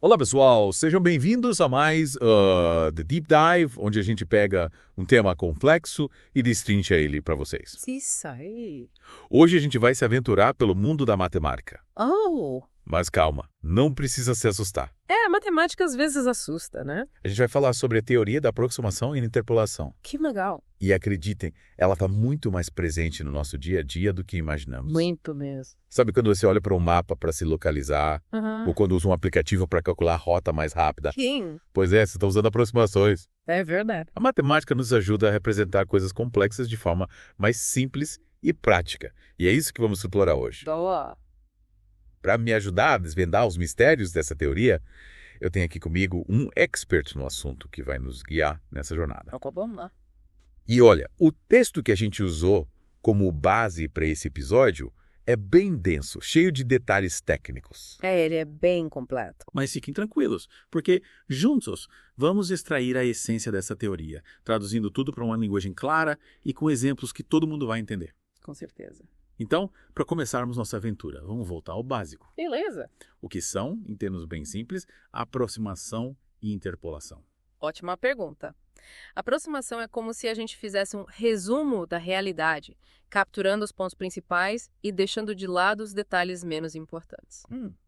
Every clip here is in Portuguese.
Olá, pessoal! Sejam bem-vindos a mais The Deep Dive, onde a gente pega um tema complexo e destrincha ele para vocês. Isso aí. Hoje a gente vai se aventurar pelo mundo da matemática. Oh! Mas calma, não precisa se assustar. A matemática às vezes assusta, né? A gente vai falar sobre a teoria da aproximação e interpolação. Que legal. E acreditem, ela está muito mais presente no nosso dia a dia do que imaginamos. Muito mesmo. Sabe quando você olha para um mapa para se localizar? Ou quando usa um aplicativo para calcular a rota mais rápida? Sim. Pois é, você está usando aproximações. É verdade. A matemática nos ajuda a representar coisas complexas de forma mais simples e prática. E é isso que vamos explorar hoje. Boa. Para me ajudar a desvendar os mistérios dessa teoria, eu tenho aqui comigo um expert no assunto que vai nos guiar nessa jornada. Então, vamos lá. E olha, o texto que a gente usou como base para esse episódio é bem denso, cheio de detalhes técnicos. Ele é bem completo. Mas fiquem tranquilos, porque juntos vamos extrair a essência dessa teoria, traduzindo tudo para uma linguagem clara e com exemplos que todo mundo vai entender. Com certeza. Então, para começarmos nossa aventura, vamos voltar ao básico. Beleza. O que são, em termos bem simples, aproximação e interpolação. Ótima pergunta. Aproximação é como se a gente fizesse um resumo da realidade, capturando os pontos principais e deixando de lado os detalhes menos importantes.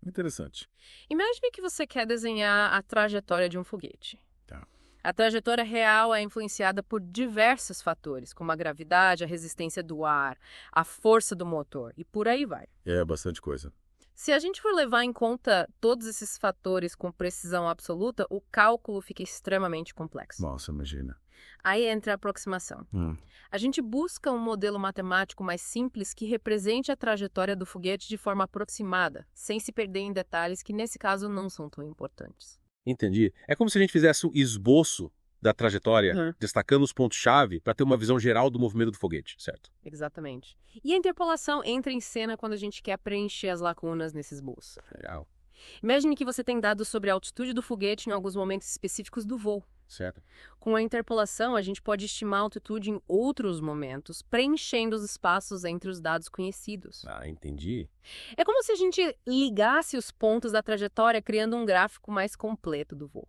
Interessante. Imagine que você quer desenhar a trajetória de um foguete. Tá. A trajetória real é influenciada por diversos fatores, como a gravidade, a resistência do ar, a força do motor e por aí vai. É bastante coisa. Se a gente for levar em conta todos esses fatores com precisão absoluta, o cálculo fica extremamente complexo. Nossa, imagina. Aí entra a aproximação. A gente busca um modelo matemático mais simples que represente a trajetória do foguete de forma aproximada, sem se perder em detalhes que, nesse caso, não são tão importantes. Entendi. É como se a gente fizesse um esboço da trajetória, destacando os pontos-chave para ter uma visão geral do movimento do foguete, certo? Exatamente. E a interpolação entra em cena quando a gente quer preencher as lacunas nesse esboço. Legal. Imagine que você tem dados sobre a altitude do foguete em alguns momentos específicos do voo. Certo. Com a interpolação, a gente pode estimar a altitude em outros momentos, preenchendo os espaços entre os dados conhecidos. Entendi. É como se a gente ligasse os pontos da trajetória, criando um gráfico mais completo do voo.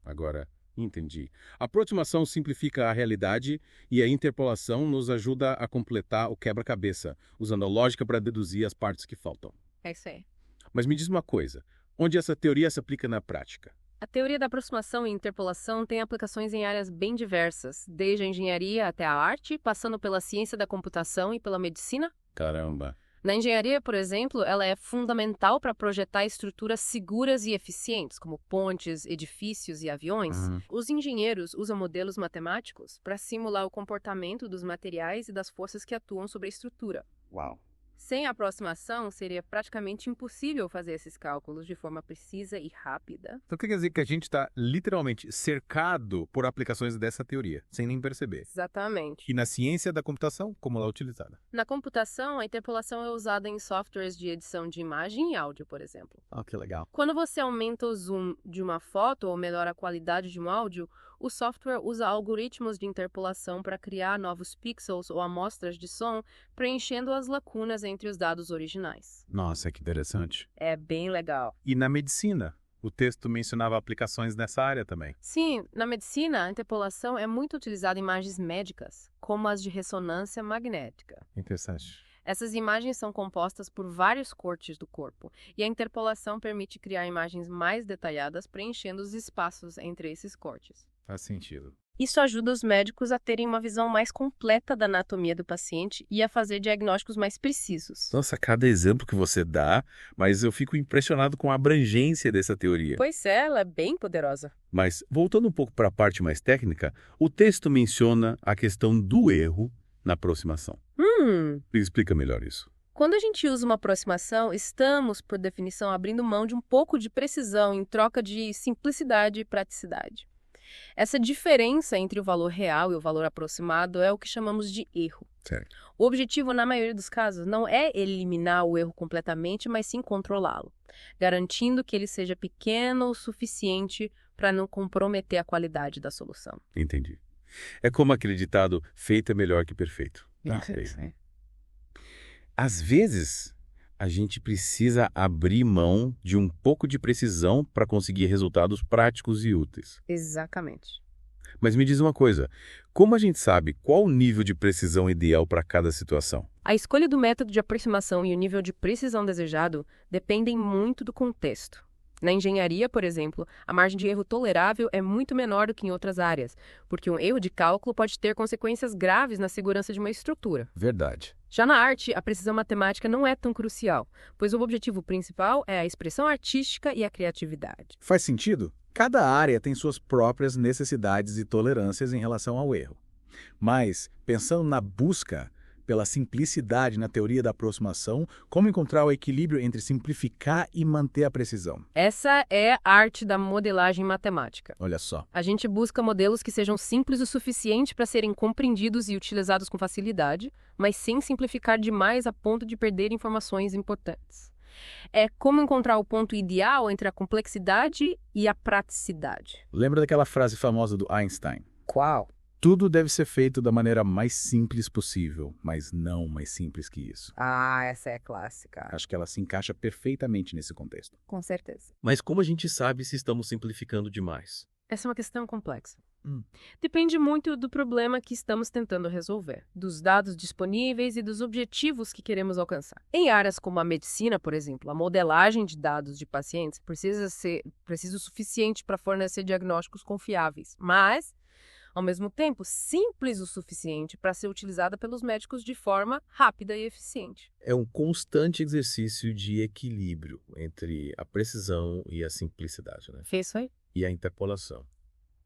Agora, entendi. A aproximação simplifica a realidade e a interpolação nos ajuda a completar o quebra-cabeça, usando a lógica para deduzir as partes que faltam. É isso aí. Mas me diz uma coisa, onde essa teoria se aplica na prática? A teoria da aproximação e interpolação tem aplicações em áreas bem diversas, desde a engenharia até a arte, passando pela ciência da computação e pela medicina. Caramba. Na engenharia, por exemplo, ela é fundamental para projetar estruturas seguras e eficientes, como pontes, edifícios e aviões. Os engenheiros usam modelos matemáticos para simular o comportamento dos materiais e das forças que atuam sobre a estrutura. Uau. Sem a aproximação, seria praticamente impossível fazer esses cálculos de forma precisa e rápida. Então quer dizer que a gente está literalmente cercado por aplicações dessa teoria, sem nem perceber. Exatamente. E na ciência da computação, como ela é utilizada? Na computação, a interpolação é usada em softwares de edição de imagem e áudio, por exemplo. Que legal. Quando você aumenta o zoom de uma foto ou melhora a qualidade de um áudio, o software usa algoritmos de interpolação para criar novos pixels ou amostras de som, preenchendo as lacunas entre os dados originais. Nossa, que interessante. É bem legal. E na medicina? O texto mencionava aplicações nessa área também. Sim, na medicina, a interpolação é muito utilizada em imagens médicas, como as de ressonância magnética. Interessante. Essas imagens são compostas por vários cortes do corpo, e a interpolação permite criar imagens mais detalhadas, preenchendo os espaços entre esses cortes. Faz sentido. Isso ajuda os médicos a terem uma visão mais completa da anatomia do paciente e a fazer diagnósticos mais precisos. Nossa, cada exemplo que você dá, mas eu fico impressionado com a abrangência dessa teoria. Pois é, ela é bem poderosa. Mas, voltando um pouco para a parte mais técnica, o texto menciona a questão do erro na aproximação. Explica melhor isso. Quando a gente usa uma aproximação, estamos, por definição, abrindo mão de um pouco de precisão em troca de simplicidade e praticidade. Essa diferença entre o valor real e o valor aproximado é o que chamamos de erro. Certo. O objetivo, na maioria dos casos, não é eliminar o erro completamente, mas sim controlá-lo, garantindo que ele seja pequeno o suficiente para não comprometer a qualidade da solução. Entendi. É como aquele ditado, feito é melhor que perfeito. Sim. Às vezes, A gente precisa abrir mão de um pouco de precisão para conseguir resultados práticos e úteis. Exatamente. Mas me diz uma coisa, como a gente sabe qual o nível de precisão ideal para cada situação? A escolha do método de aproximação e o nível de precisão desejado dependem muito do contexto. Na engenharia, por exemplo, a margem de erro tolerável é muito menor do que em outras áreas, porque um erro de cálculo pode ter consequências graves na segurança de uma estrutura. Verdade. Já na arte, a precisão matemática não é tão crucial, pois o objetivo principal é a expressão artística e a criatividade. Faz sentido? Cada área tem suas próprias necessidades e tolerâncias em relação ao erro. Mas, pensando na busca pela simplicidade na teoria da aproximação, como encontrar o equilíbrio entre simplificar e manter a precisão? Essa é a arte da modelagem matemática. Olha só. A gente busca modelos que sejam simples o suficiente para serem compreendidos e utilizados com facilidade, mas sem simplificar demais a ponto de perder informações importantes. É como encontrar o ponto ideal entre a complexidade e a praticidade. Lembra daquela frase famosa do Einstein? Qual? Tudo deve ser feito da maneira mais simples possível, mas não mais simples que isso. Ah, essa é clássica. Acho que ela se encaixa perfeitamente nesse contexto. Com certeza. Mas como a gente sabe se estamos simplificando demais? Essa é uma questão complexa. Depende muito do problema que estamos tentando resolver, dos dados disponíveis e dos objetivos que queremos alcançar. Em áreas como a medicina, por exemplo, a modelagem de dados de pacientes precisa ser o suficiente para fornecer diagnósticos confiáveis, mas, ao mesmo tempo, simples o suficiente para ser utilizada pelos médicos de forma rápida e eficiente. É um constante exercício de equilíbrio entre a precisão e a simplicidade, né? Fez isso aí? E a interpolação.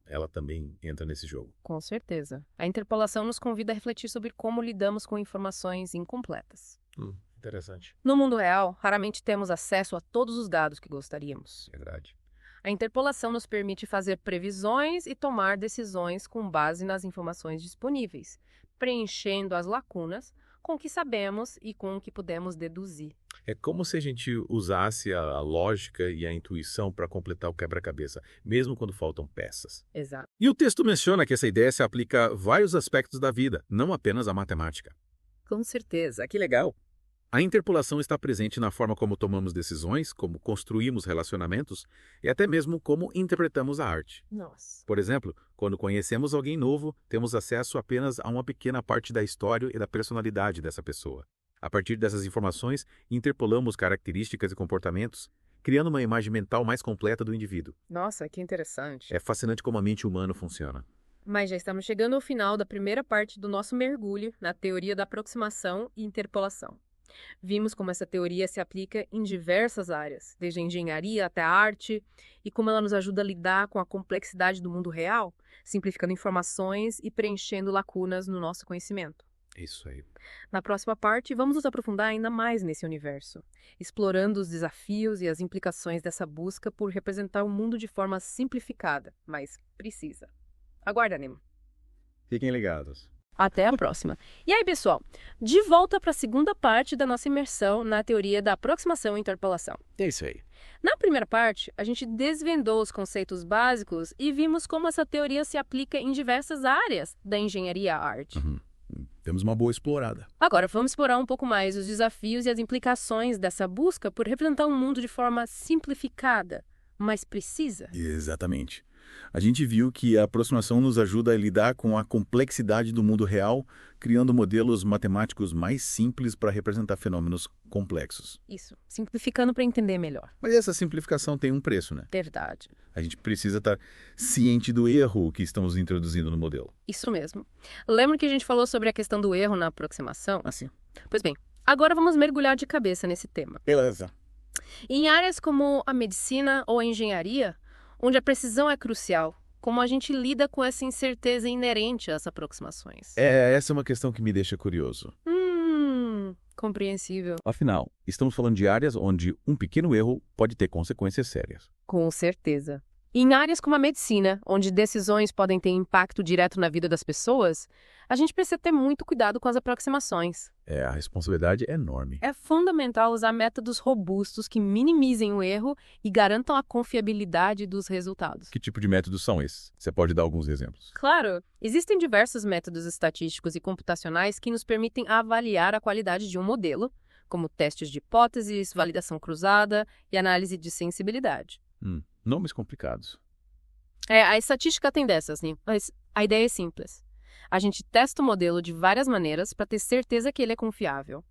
Ela também entra nesse jogo. Com certeza. A interpolação nos convida a refletir sobre como lidamos com informações incompletas. Interessante. No mundo real, raramente temos acesso a todos os dados que gostaríamos. Verdade. A interpolação nos permite fazer previsões e tomar decisões com base nas informações disponíveis, preenchendo as lacunas com o que sabemos e com o que podemos deduzir. É como se a gente usasse a lógica e a intuição para completar o quebra-cabeça, mesmo quando faltam peças. Exato. E o texto menciona que essa ideia se aplica a vários aspectos da vida, não apenas à matemática. Com certeza. Que legal! A interpolação está presente na forma como tomamos decisões, como construímos relacionamentos e até mesmo como interpretamos a arte. Nossa. Por exemplo, quando conhecemos alguém novo, temos acesso apenas a uma pequena parte da história e da personalidade dessa pessoa. A partir dessas informações, interpolamos características e comportamentos, criando uma imagem mental mais completa do indivíduo. Nossa, que interessante. É fascinante como a mente humana funciona. Mas já estamos chegando ao final da primeira parte do nosso mergulho na teoria da aproximação e interpolação. Vimos como essa teoria se aplica em diversas áreas, desde a engenharia até a arte, e como ela nos ajuda a lidar com a complexidade do mundo real, simplificando informações e preenchendo lacunas no nosso conhecimento. Isso aí. Na próxima parte, vamos nos aprofundar ainda mais nesse universo, explorando os desafios e as implicações dessa busca por representar o mundo de forma simplificada, mas precisa. Aguarda, Nemo. Fiquem ligados. Até a próxima. E aí, pessoal, de volta para a segunda parte da nossa imersão na teoria da aproximação e interpolação. É isso aí. Na primeira parte, a gente desvendou os conceitos básicos e vimos como essa teoria se aplica em diversas áreas da engenharia e arte. Temos uma boa explorada. Agora, vamos explorar um pouco mais os desafios e as implicações dessa busca por representar um mundo de forma simplificada, mas precisa. Exatamente. A gente viu que a aproximação nos ajuda a lidar com a complexidade do mundo real, criando modelos matemáticos mais simples para representar fenômenos complexos. Isso, simplificando para entender melhor. Mas essa simplificação tem um preço, né? Verdade. A gente precisa estar ciente do erro que estamos introduzindo no modelo. Isso mesmo. Lembra que a gente falou sobre a questão do erro na aproximação? Assim. Pois bem, agora vamos mergulhar de cabeça nesse tema. Beleza. Em áreas como a medicina ou a engenharia, onde a precisão é crucial, como a gente lida com essa incerteza inerente às aproximações? Essa é uma questão que me deixa curioso. Compreensível. Afinal, estamos falando de áreas onde um pequeno erro pode ter consequências sérias. Com certeza. Em áreas como a medicina, onde decisões podem ter impacto direto na vida das pessoas, a gente precisa ter muito cuidado com as aproximações. A responsabilidade é enorme. É fundamental usar métodos robustos que minimizem o erro e garantam a confiabilidade dos resultados. Que tipo de métodos são esses? Você pode dar alguns exemplos? Claro, existem diversos métodos estatísticos e computacionais que nos permitem avaliar a qualidade de um modelo, como testes de hipóteses, validação cruzada e análise de sensibilidade. Nomes complicados. A estatística tem dessas, né? Mas a ideia é simples. A gente testa o modelo de várias maneiras para ter certeza que ele é confiável.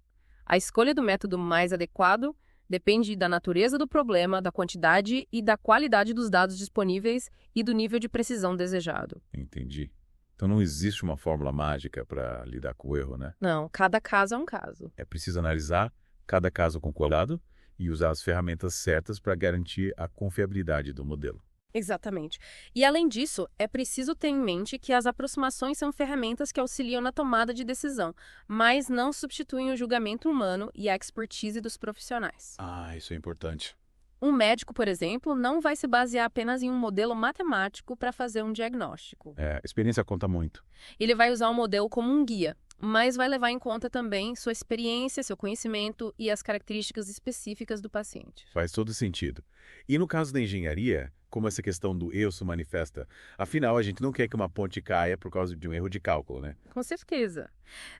A escolha do método mais adequado depende da natureza do problema, da quantidade e da qualidade dos dados disponíveis e do nível de precisão desejado. Entendi. Então não existe uma fórmula mágica para lidar com o erro, né? Não, cada caso é um caso. É preciso analisar cada caso com cuidado e usar as ferramentas certas para garantir a confiabilidade do modelo. Exatamente. E, além disso, é preciso ter em mente que as aproximações são ferramentas que auxiliam na tomada de decisão, mas não substituem o julgamento humano e a expertise dos profissionais. Isso é importante. Um médico, por exemplo, não vai se basear apenas em um modelo matemático para fazer um diagnóstico. A experiência conta muito. Ele vai usar o modelo como um guia, mas vai levar em conta também sua experiência, seu conhecimento e as características específicas do paciente. Faz todo sentido. E no caso da engenharia, como essa questão do erro se manifesta? Afinal, a gente não quer que uma ponte caia por causa de um erro de cálculo, né? Com certeza.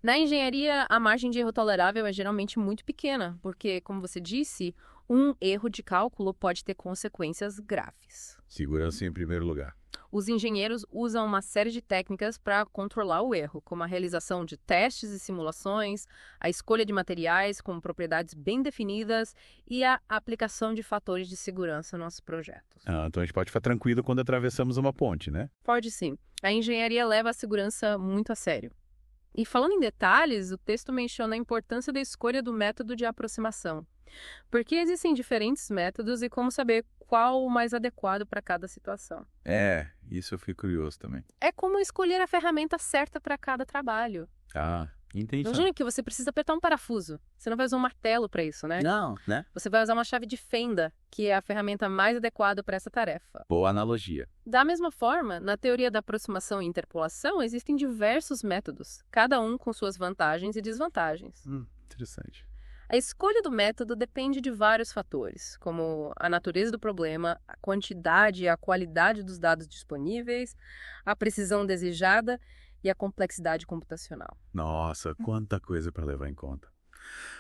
Na engenharia, a margem de erro tolerável é geralmente muito pequena, porque, como você disse, um erro de cálculo pode ter consequências graves. Segurança em primeiro lugar. Os engenheiros usam uma série de técnicas para controlar o erro, como a realização de testes e simulações, a escolha de materiais com propriedades bem definidas e a aplicação de fatores de segurança nos projetos. Então a gente pode ficar tranquilo quando atravessamos uma ponte, né? Pode sim. A engenharia leva a segurança muito a sério. E falando em detalhes, o texto menciona a importância da escolha do método de aproximação. Porque existem diferentes métodos e como saber qual o mais adequado para cada situação. Isso eu fui curioso também. É como escolher a ferramenta certa para cada trabalho. Entendi. Imagina que você precisa apertar um parafuso. Você não vai usar um martelo para isso, né? Não, né? Você vai usar uma chave de fenda, que é a ferramenta mais adequada para essa tarefa. Boa analogia. Da mesma forma, na teoria da aproximação e interpolação, existem diversos métodos, cada um com suas vantagens e desvantagens. Interessante. A escolha do método depende de vários fatores, como a natureza do problema, a quantidade e a qualidade dos dados disponíveis, a precisão desejada e a complexidade computacional. Nossa, quanta coisa para levar em conta.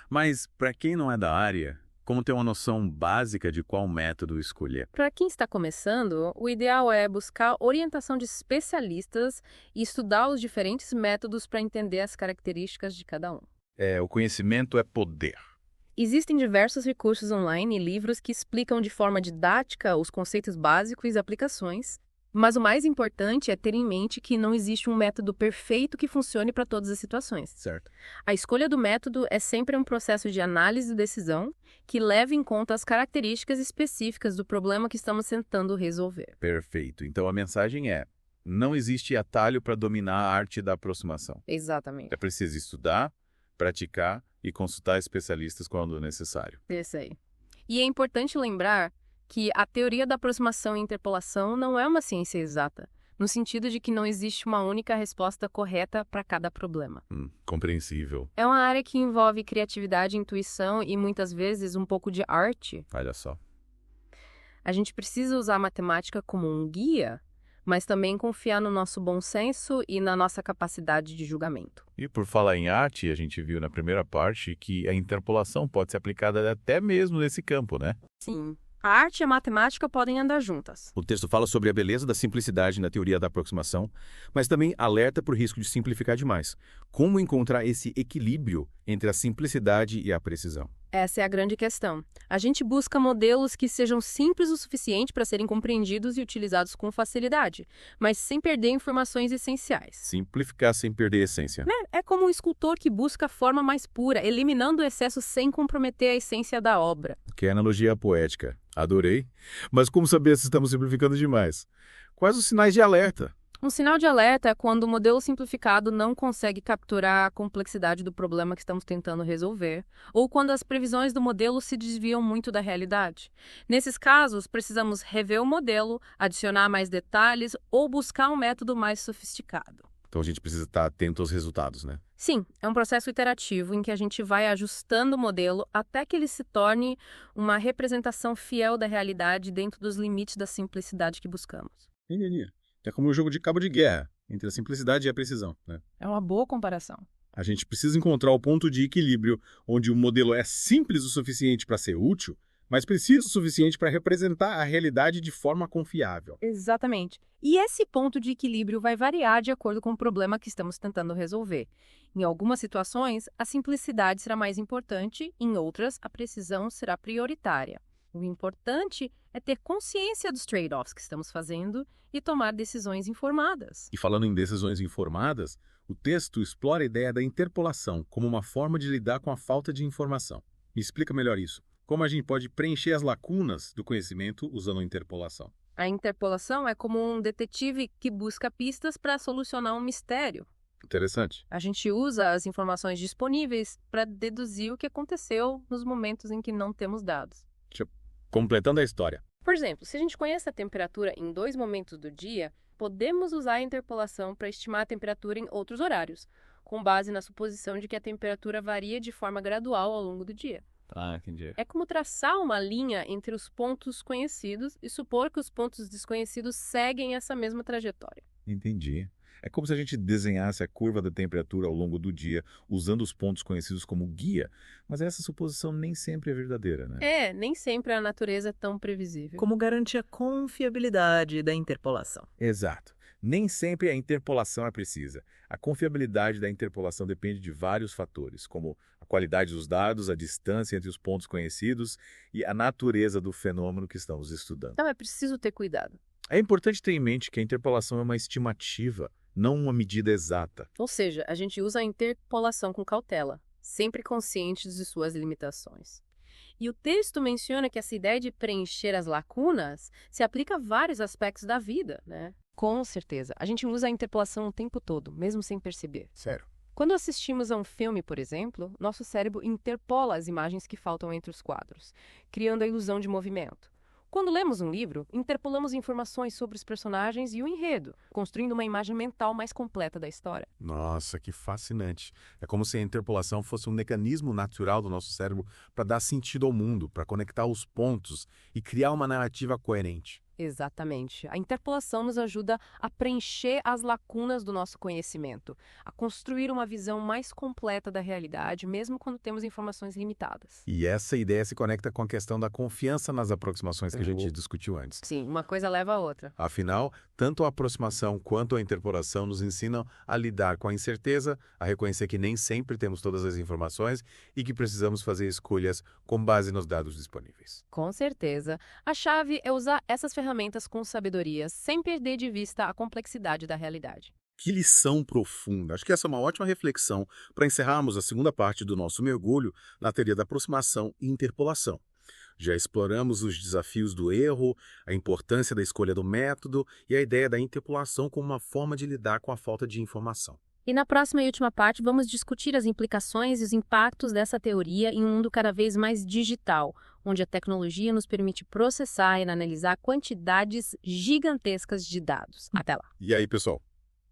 Mas, para quem não é da área, como ter uma noção básica de qual método escolher? Para quem está começando, o ideal é buscar orientação de especialistas e estudar os diferentes métodos para entender as características de cada um. O conhecimento é poder. Existem diversos recursos online e livros que explicam de forma didática os conceitos básicos e aplicações, mas o mais importante é ter em mente que não existe um método perfeito que funcione para todas as situações. Certo. A escolha do método é sempre um processo de análise e decisão que leva em conta as características específicas do problema que estamos tentando resolver. Perfeito. Então a mensagem é: não existe atalho para dominar a arte da aproximação. Exatamente. É preciso estudar, praticar e consultar especialistas quando necessário. Isso aí. E é importante lembrar que a teoria da aproximação e interpolação não é uma ciência exata, no sentido de que não existe uma única resposta correta para cada problema. Compreensível. É uma área que envolve criatividade, intuição e muitas vezes um pouco de arte. Olha só. A gente precisa usar a matemática como um guia, mas também confiar no nosso bom senso e na nossa capacidade de julgamento. E por falar em arte, a gente viu na primeira parte que a interpolação pode ser aplicada até mesmo nesse campo, né? Sim. A arte e a matemática podem andar juntas. O texto fala sobre a beleza da simplicidade na teoria da aproximação, mas também alerta para o risco de simplificar demais. Como encontrar esse equilíbrio entre a simplicidade e a precisão? Essa é a grande questão. A gente busca modelos que sejam simples o suficiente para serem compreendidos e utilizados com facilidade, mas sem perder informações essenciais. Simplificar sem perder a essência. É como um escultor que busca a forma mais pura, eliminando o excesso sem comprometer a essência da obra. Que analogia poética. Adorei. Mas como saber se estamos simplificando demais? Quais os sinais de alerta? Um sinal de alerta é quando o modelo simplificado não consegue capturar a complexidade do problema que estamos tentando resolver, ou quando as previsões do modelo se desviam muito da realidade. Nesses casos, precisamos rever o modelo, adicionar mais detalhes ou buscar um método mais sofisticado. Então a gente precisa estar atento aos resultados, né? Sim, é um processo iterativo em que a gente vai ajustando o modelo até que ele se torne uma representação fiel da realidade dentro dos limites da simplicidade que buscamos. Entendi. É como um jogo de cabo de guerra, entre a simplicidade e a precisão, né? É uma boa comparação. A gente precisa encontrar o ponto de equilíbrio onde o modelo é simples o suficiente para ser útil, mas preciso o suficiente para representar a realidade de forma confiável. Exatamente. E esse ponto de equilíbrio vai variar de acordo com o problema que estamos tentando resolver. Em algumas situações, a simplicidade será mais importante, em outras, a precisão será prioritária. O importante é ter consciência dos trade-offs que estamos fazendo e tomar decisões informadas. E falando em decisões informadas, o texto explora a ideia da interpolação como uma forma de lidar com a falta de informação. Me explica melhor isso. Como a gente pode preencher as lacunas do conhecimento usando a interpolação? A interpolação é como um detetive que busca pistas para solucionar um mistério. Interessante. A gente usa as informações disponíveis para deduzir o que aconteceu nos momentos em que não temos dados. Completando a história. Por exemplo, se a gente conhece a temperatura em 2 momentos do dia, podemos usar a interpolação para estimar a temperatura em outros horários, com base na suposição de que a temperatura varia de forma gradual ao longo do dia. Ah, entendi. É como traçar uma linha entre os pontos conhecidos e supor que os pontos desconhecidos seguem essa mesma trajetória. Entendi. É como se a gente desenhasse a curva da temperatura ao longo do dia, usando os pontos conhecidos como guia, mas essa suposição nem sempre é verdadeira, né? Nem sempre a natureza é tão previsível. Como garante a confiabilidade da interpolação. Exato. Nem sempre a interpolação é precisa. A confiabilidade da interpolação depende de vários fatores, como a qualidade dos dados, a distância entre os pontos conhecidos e a natureza do fenômeno que estamos estudando. Então é preciso ter cuidado. É importante ter em mente que a interpolação é uma estimativa, não uma medida exata. Ou seja, a gente usa a interpolação com cautela, sempre conscientes de suas limitações. E o texto menciona que essa ideia de preencher as lacunas se aplica a vários aspectos da vida, né? Com certeza. A gente usa a interpolação o tempo todo, mesmo sem perceber. Sério. Quando assistimos a um filme, por exemplo, nosso cérebro interpola as imagens que faltam entre os quadros, criando a ilusão de movimento. Quando lemos um livro, interpolamos informações sobre os personagens e o enredo, construindo uma imagem mental mais completa da história. Nossa, que fascinante. É como se a interpolação fosse um mecanismo natural do nosso cérebro para dar sentido ao mundo, para conectar os pontos e criar uma narrativa coerente. Exatamente. A interpolação nos ajuda a preencher as lacunas do nosso conhecimento, a construir uma visão mais completa da realidade, mesmo quando temos informações limitadas. E essa ideia se conecta com a questão da confiança nas aproximações que a gente discutiu antes. Sim, uma coisa leva a outra. Afinal, tanto a aproximação quanto a interpolação nos ensinam a lidar com a incerteza, a reconhecer que nem sempre temos todas as informações e que precisamos fazer escolhas com base nos dados disponíveis. Com certeza. A chave é usar essas ferramentas com sabedoria, sem perder de vista a complexidade da realidade. Que lição profunda! Acho que essa é uma ótima reflexão para encerrarmos a segunda parte do nosso mergulho na teoria da aproximação e interpolação. Já exploramos os desafios do erro, a importância da escolha do método e a ideia da interpolação como uma forma de lidar com a falta de informação. E na próxima e última parte, vamos discutir as implicações e os impactos dessa teoria em um mundo cada vez mais digital, onde a tecnologia nos permite processar e analisar quantidades gigantescas de dados. Até lá! E aí, pessoal?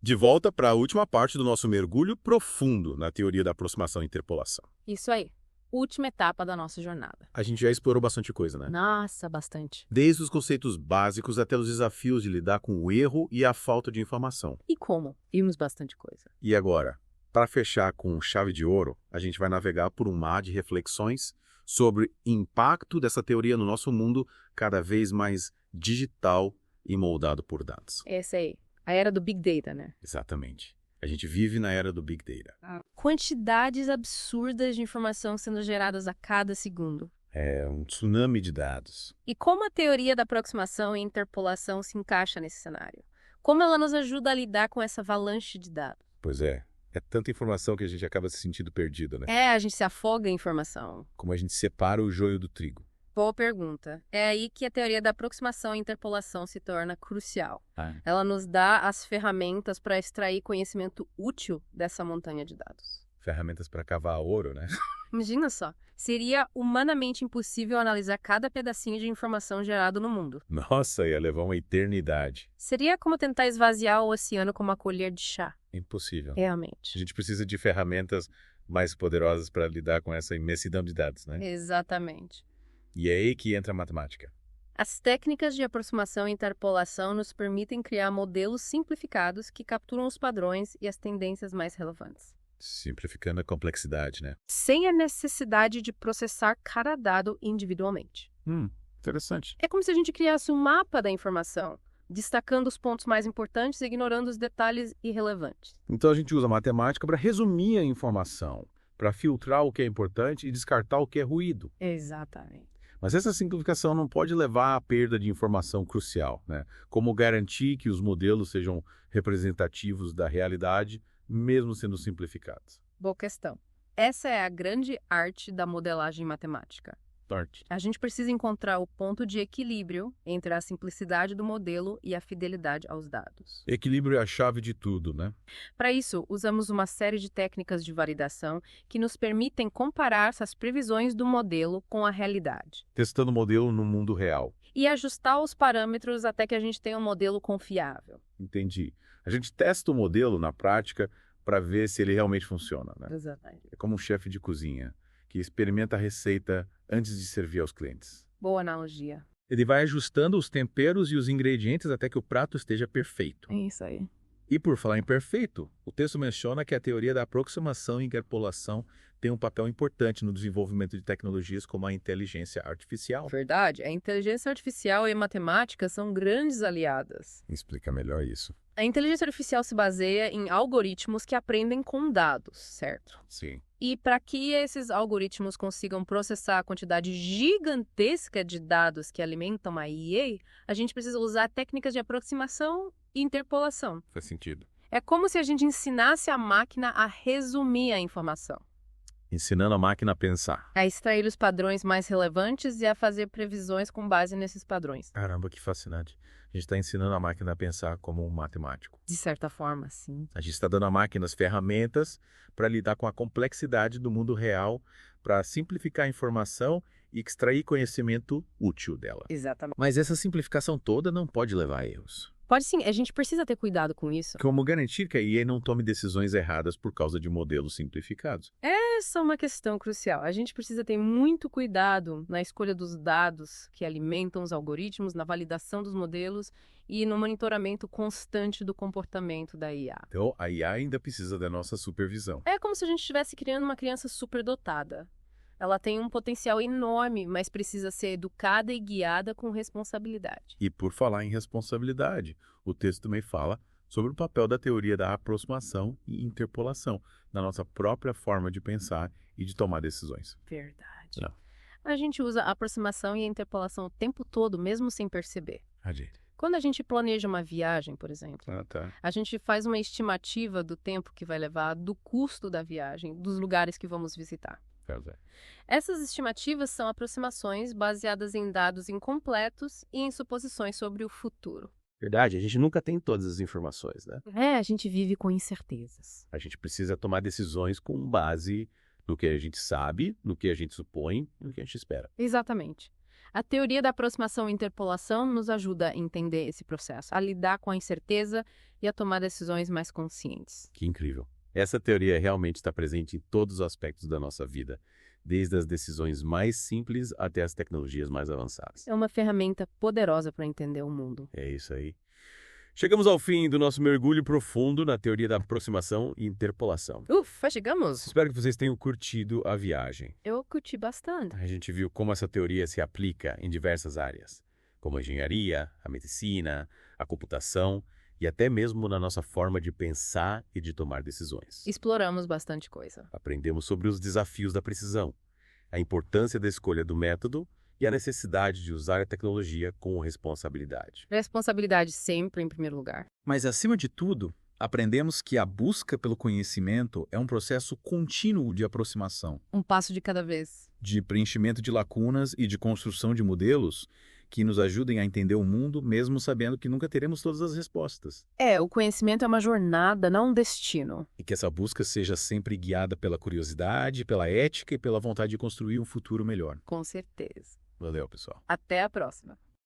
De volta para a última parte do nosso mergulho profundo na teoria da aproximação e interpolação. Isso aí. Última etapa da nossa jornada. A gente já explorou bastante coisa, né? Nossa, bastante. Desde os conceitos básicos até os desafios de lidar com o erro e a falta de informação. E como? Vimos bastante coisa. E agora, para fechar com chave de ouro, a gente vai navegar por um mar de reflexões sobre o impacto dessa teoria no nosso mundo cada vez mais digital e moldado por dados. Essa aí. A era do Big Data, né? Exatamente. A gente vive na era do Big Data. Quantidades absurdas de informação sendo geradas a cada segundo. É um tsunami de dados. E como a teoria da aproximação e interpolação se encaixa nesse cenário? Como ela nos ajuda a lidar com essa avalanche de dados? Pois é. É tanta informação que a gente acaba se sentindo perdido, né? A gente se afoga em informação. Como a gente separa o joio do trigo. Boa pergunta. É aí que a teoria da aproximação e interpolação se torna crucial. Ela nos dá as ferramentas para extrair conhecimento útil dessa montanha de dados. Ferramentas para cavar ouro, né? Imagina só. Seria humanamente impossível analisar cada pedacinho de informação gerado no mundo. Nossa, ia levar uma eternidade. Seria como tentar esvaziar o oceano com uma colher de chá. Impossível. Realmente. A gente precisa de ferramentas mais poderosas para lidar com essa imensidão de dados, né? Exatamente. E é aí que entra a matemática. As técnicas de aproximação e interpolação nos permitem criar modelos simplificados que capturam os padrões e as tendências mais relevantes. Simplificando a complexidade, né? sem a necessidade de processar cada dado individualmente. Interessante. É como se a gente criasse um mapa da informação, destacando os pontos mais importantes e ignorando os detalhes irrelevantes. Então a gente usa a matemática para resumir a informação, para filtrar o que é importante e descartar o que é ruído. Exatamente. Mas essa simplificação não pode levar à perda de informação crucial, né? Como garantir que os modelos sejam representativos da realidade, mesmo sendo simplificados. Boa questão. Essa é a grande arte da modelagem matemática. Arte. A gente precisa encontrar o ponto de equilíbrio entre a simplicidade do modelo e a fidelidade aos dados. Equilíbrio é a chave de tudo, né? Para isso, usamos uma série de técnicas de validação que nos permitem comparar essas previsões do modelo com a realidade Testando o modelo no mundo real. e ajustar os parâmetros até que a gente tenha um modelo confiável. Entendi. A gente testa o modelo na prática para ver se ele realmente funciona, né? Exatamente. É como um chefe de cozinha que experimenta a receita antes de servir aos clientes. Boa analogia. Ele vai ajustando os temperos e os ingredientes até que o prato esteja perfeito. É isso aí. E por falar em perfeito, o texto menciona que a teoria da aproximação e interpolação tem um papel importante no desenvolvimento de tecnologias como a inteligência artificial. Verdade, a inteligência artificial e a matemática são grandes aliadas. Explica melhor isso. A inteligência artificial se baseia em algoritmos que aprendem com dados, certo? Sim. E para que esses algoritmos consigam processar a quantidade gigantesca de dados que alimentam a IA, a gente precisa usar técnicas de aproximação e interpolação. Faz sentido. É como se a gente ensinasse a máquina a resumir a informação, Ensinando a máquina a pensar. a extrair os padrões mais relevantes e a fazer previsões com base nesses padrões. Caramba, que fascinante. A gente está ensinando a máquina a pensar como um matemático. De certa forma, sim. A gente está dando à máquina as ferramentas para lidar com a complexidade do mundo real, para simplificar a informação e extrair conhecimento útil dela. Exatamente. Mas essa simplificação toda não pode levar a erros. Pode sim, a gente precisa ter cuidado com isso. Como garantir que a IA não tome decisões erradas por causa de modelos simplificados? Essa é uma questão crucial. A gente precisa ter muito cuidado na escolha dos dados que alimentam os algoritmos, na validação dos modelos e no monitoramento constante do comportamento da IA. Então, a IA ainda precisa da nossa supervisão. É como se a gente estivesse criando uma criança superdotada. Ela tem um potencial enorme, mas precisa ser educada e guiada com responsabilidade. E por falar em responsabilidade, o texto também fala sobre o papel da teoria da aproximação e interpolação na nossa própria forma de pensar e de tomar decisões. Verdade. Não. A gente usa a aproximação e a interpolação o tempo todo, mesmo sem perceber. Quando a gente planeja uma viagem, por exemplo, Tá. a gente faz uma estimativa do tempo que vai levar, do custo da viagem, dos lugares que vamos visitar. Essas estimativas são aproximações baseadas em dados incompletos e em suposições sobre o futuro. Verdade, a gente nunca tem todas as informações, né? A gente vive com incertezas. A gente precisa tomar decisões com base no que a gente sabe, no que a gente supõe e no que a gente espera. Exatamente. A teoria da aproximação e interpolação nos ajuda a entender esse processo, a lidar com a incerteza e a tomar decisões mais conscientes. Que incrível. Essa teoria realmente está presente em todos os aspectos da nossa vida, desde as decisões mais simples até as tecnologias mais avançadas. É uma ferramenta poderosa para entender o mundo. É isso aí. Chegamos ao fim do nosso mergulho profundo na teoria da aproximação e interpolação. Ufa, chegamos! Espero que vocês tenham curtido a viagem. Eu curti bastante. A gente viu como essa teoria se aplica em diversas áreas, como a engenharia, a medicina, a computação e até mesmo na nossa forma de pensar e de tomar decisões. Exploramos bastante coisa. Aprendemos sobre os desafios da precisão, a importância da escolha do método e a necessidade de usar a tecnologia com responsabilidade. Responsabilidade sempre em primeiro lugar. Mas, acima de tudo, aprendemos que a busca pelo conhecimento é um processo contínuo de aproximação, Um passo de cada vez. de preenchimento de lacunas e de construção de modelos que nos ajudem a entender o mundo, mesmo sabendo que nunca teremos todas as respostas. O conhecimento é uma jornada, não um destino. E que essa busca seja sempre guiada pela curiosidade, pela ética e pela vontade de construir um futuro melhor. Com certeza. Valeu, pessoal. Até a próxima.